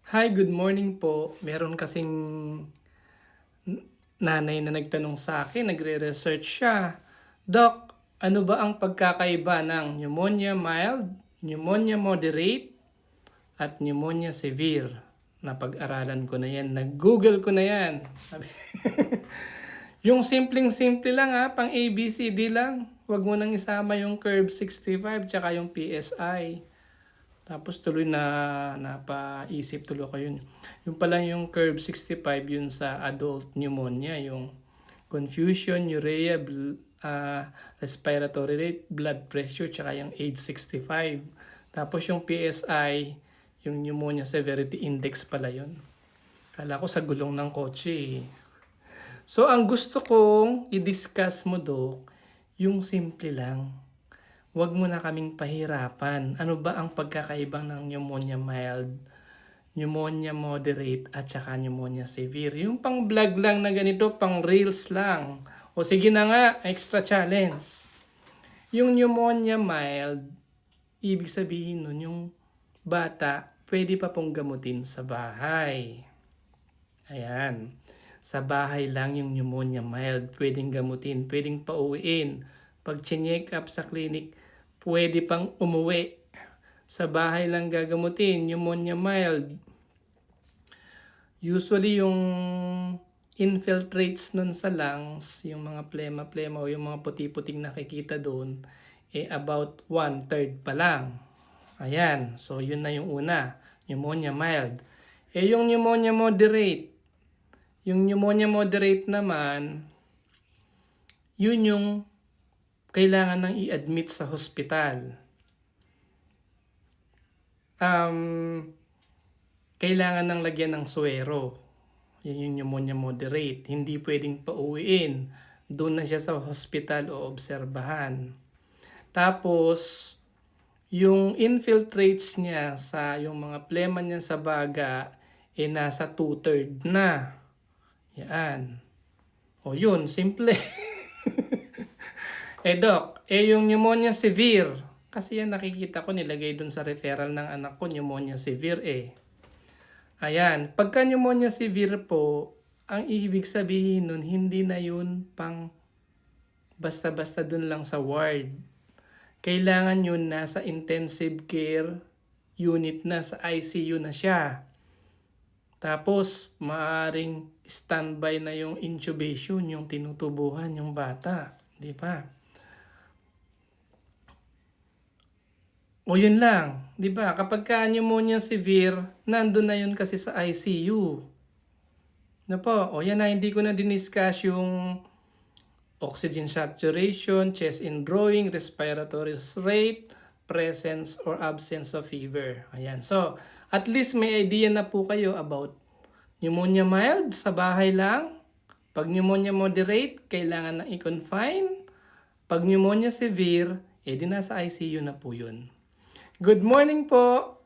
Hi, good morning po. Meron kasing nanay na nagtanong sa akin, nagre-research siya. Doc, ano ba ang pagkakaiba ng pneumonia mild, pneumonia moderate, at pneumonia severe? Napag-aralan ko na yan, nag-google ko na yan. Sabi, yung simpleng-simple lang pang ABCD lang. Huwag mo nang isama yung curve 65 tsaka yung PSI. Tapos tuloy na napaisip tuloy ko yun. Yung pala yung curve 65 yun sa adult pneumonia, yung confusion, urea, respiratory rate, blood pressure, tsaka yung age 65. Tapos yung PSI, yung pneumonia severity index pala yun. Kala ko sa gulong ng kotse eh. So ang gusto kong i-discuss mo, Dok, yung simple lang. Huwag mo na kaming pahirapan. Ano ba ang pagkakaiba ng pneumonia mild, pneumonia moderate, at saka pneumonia severe? Yung pang vlog lang na ganito, pang reels lang. O sige na nga, extra challenge. Yung pneumonia mild, ibig sabihin nun, yung bata, pwede pa pong gamutin sa bahay. Ayan. Sa bahay lang yung pneumonia mild, pwedeng gamutin, pwedeng pauwiin. Pag chinek up sa clinic, pwede pang umuwi. Sa bahay lang gagamutin, pneumonia mild. Usually yung infiltrates nun sa lungs, yung mga plema-plema o yung mga puti-puting nakikita doon, about 1/3 pa lang. Ayan, so yun na yung una, pneumonia mild. Yung pneumonia moderate, yung pneumonia moderate naman, yun yung kailangan nang i-admit sa hospital. Kailangan nang lagyan ng suwero. Yan yung pneumonia moderate. Hindi pwedeng pauwiin. Doon na siya sa hospital o obserbahan. Tapos, yung infiltrates niya sa yung mga plema niya sa baga, nasa 2/3 na. Yan. O yun, simple. Doc, yung pneumonia severe, kasi yan nakikita ko nilagay dun sa referral ng anak ko, pneumonia severe Ayan, pagka pneumonia severe po, ang ibig sabihin nun, hindi na yun pang basta-basta dun lang sa ward. Kailangan yun nasa intensive care unit na, sa ICU na siya. Tapos, maaring standby na yung intubation, yung tinutubuhan yung bata. Di ba? O yun lang, 'di ba? Kapag ka pneumonia severe, nandun na yun kasi sa ICU. Na po, o yan na hindi ko na diniscuss yung oxygen saturation, chest indrawing, respiratory rate, presence or absence of fever. Ayan. So, at least may idea na po kayo about pneumonia mild sa bahay lang. Pag pneumonia moderate, kailangan na i-confine. Pag pneumonia severe, di nasa ICU na po yun. Good morning po!